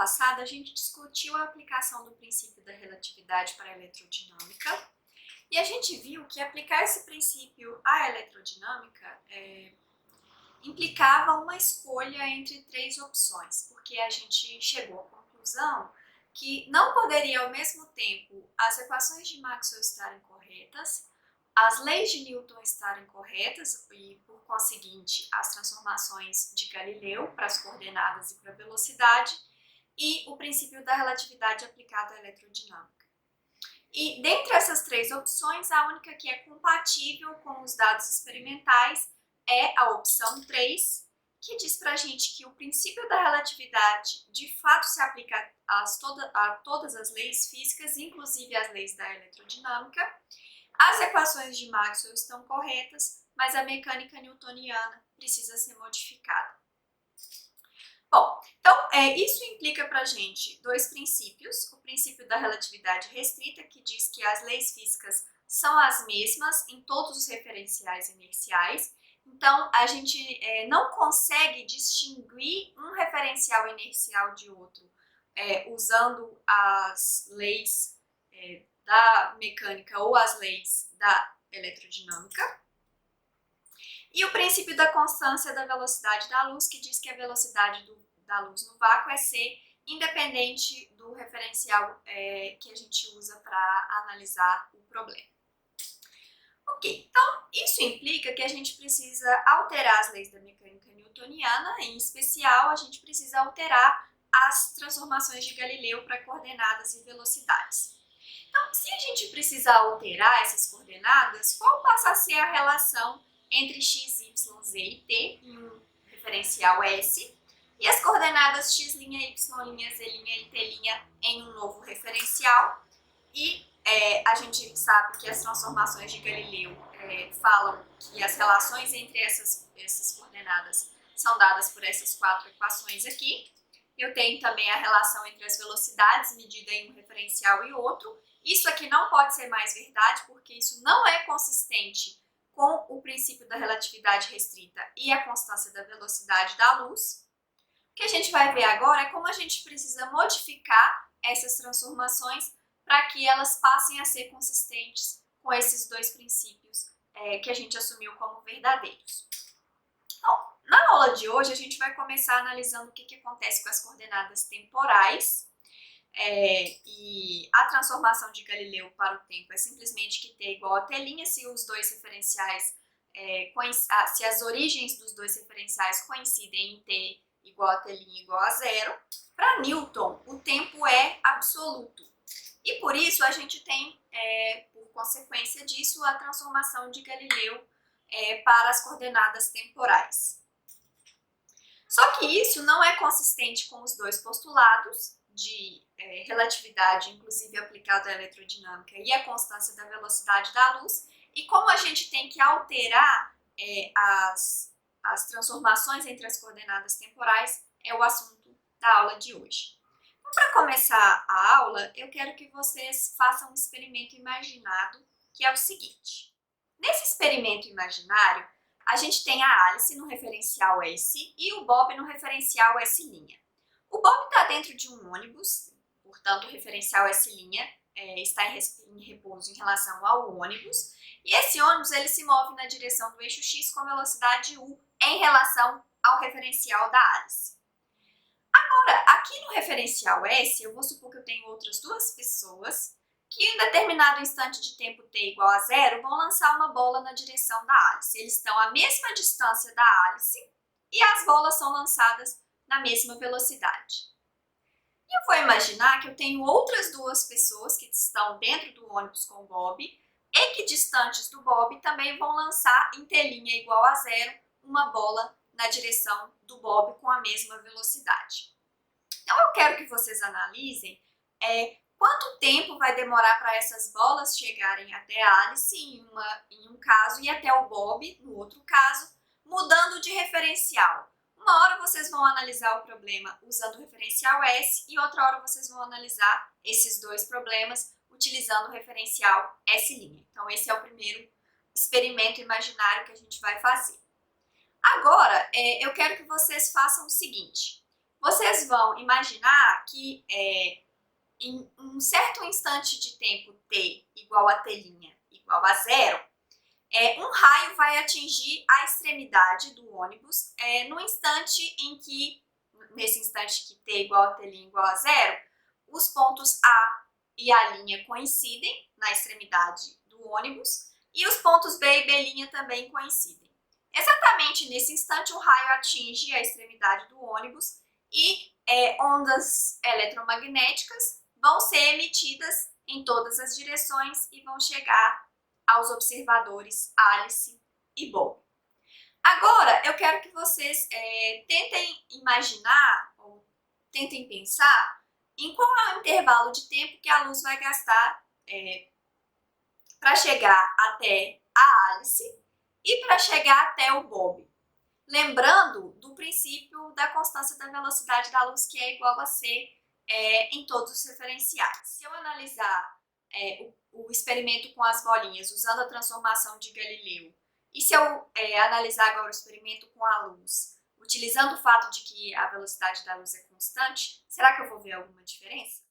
passada, a gente discutiu a aplicação do princípio da relatividade para a eletrodinâmica e a gente viu que aplicar esse princípio à eletrodinâmica implicava uma escolha entre três opções, porque a gente chegou à conclusão que não poderia ao mesmo tempo as equações de Maxwell estarem corretas, as leis de Newton estarem corretas e, por conseguinte, as transformações de Galileu para as coordenadas e para a velocidade e o princípio da relatividade aplicado à eletrodinâmica. E dentre essas três opções, a única que é compatível com os dados experimentais é a opção 3, que diz pra gente que o princípio da relatividade de fato se aplica a todas as leis físicas, inclusive as leis da eletrodinâmica. As equações de Maxwell estão corretas, mas a mecânica newtoniana precisa ser modificada. Bom, então isso implica pra gente dois princípios. O princípio da relatividade restrita, que diz que as leis físicas são as mesmas em todos os referenciais inerciais. Então, a gente não consegue distinguir um referencial inercial de outro usando as leis da mecânica ou as leis da eletrodinâmica. E o princípio da constância da velocidade da luz, que diz que a velocidade da luz no vácuo é C, independente do referencial que a gente usa para analisar o problema. Ok, então isso implica que a gente precisa alterar as leis da mecânica newtoniana, em especial a gente precisa alterar as transformações de Galileu para coordenadas e velocidades. Então, se a gente precisar alterar essas coordenadas, qual passa a ser a relação entre x, y, z e t em um referencial S e as coordenadas x', y', z' e t' em um novo referencial? E a gente sabe que as transformações de Galileu falam que as relações entre essas coordenadas são dadas por essas quatro equações aqui. Eu tenho também a relação entre as velocidades medida em um referencial e outro. Isso aqui não pode ser mais verdade, porque isso não é consistente com o princípio da relatividade restrita e a constância da velocidade da luz. O que a gente vai ver agora é como a gente precisa modificar essas transformações para que elas passem a ser consistentes com esses dois princípios que a gente assumiu como verdadeiros. Então, na aula de hoje, a gente vai começar analisando o que acontece com as coordenadas temporais. E a transformação de Galileu para o tempo é simplesmente que t igual a t' se os dois referenciais, se as origens dos dois referenciais coincidem em t igual a t' igual a 0. Para Newton, o tempo é absoluto. E por isso a gente tem, por consequência disso, a transformação de Galileu para as coordenadas temporais. Só que isso não é consistente com os dois postulados de relatividade, inclusive aplicado à eletrodinâmica, e a constância da velocidade da luz. E como a gente tem que alterar as transformações entre as coordenadas temporais, é o assunto da aula de hoje. Para começar a aula, eu quero que vocês façam um experimento imaginado, que é o seguinte. Nesse experimento imaginário, a gente tem a Alice no referencial S e o Bob no referencial S'. O Bob está dentro de um ônibus, portanto o referencial S' está em repouso em relação ao ônibus, e esse ônibus ele se move na direção do eixo X com velocidade U em relação ao referencial da Alice. Agora, aqui no referencial S, eu vou supor que eu tenho outras duas pessoas que em determinado instante de tempo t igual a 0 vão lançar uma bola na direção da Alice. Eles estão à mesma distância da Alice e as bolas são lançadas na mesma velocidade. E eu vou imaginar que eu tenho outras duas pessoas que estão dentro do ônibus com o Bob, equidistantes do Bob, também vão lançar em t' igual a 0 uma bola na direção do Bob com a mesma velocidade. Então eu quero que vocês analisem quanto tempo vai demorar para essas bolas chegarem até a Alice em um caso e até o Bob no outro caso, mudando de referencial. Uma hora vocês vão analisar o problema usando o referencial S e outra hora vocês vão analisar esses dois problemas utilizando o referencial S'. Então esse é o primeiro experimento imaginário que a gente vai fazer. Agora, eu quero que vocês façam o seguinte. Vocês vão imaginar que em um certo instante de tempo t igual a t' igual a zero, um raio vai atingir a extremidade do ônibus no instante em que, nesse instante que t igual a t' igual a zero, os pontos A e A' coincidem na extremidade do ônibus e os pontos B e B' também coincidem. Exatamente nesse instante, o raio atinge a extremidade do ônibus e ondas eletromagnéticas vão ser emitidas em todas as direções e vão chegar aos observadores Alice e Bob. Agora, eu quero que vocês tentem imaginar, ou tentem pensar, em qual é o intervalo de tempo que a luz vai gastar para chegar até a Alice e para chegar até o Bob. Lembrando do princípio da constância da velocidade da luz, que é igual a C em todos os referenciais. Se eu analisar o experimento com as bolinhas usando a transformação de Galileu, e se eu analisar agora o experimento com a luz, utilizando o fato de que a velocidade da luz é constante, será que eu vou ver alguma diferença?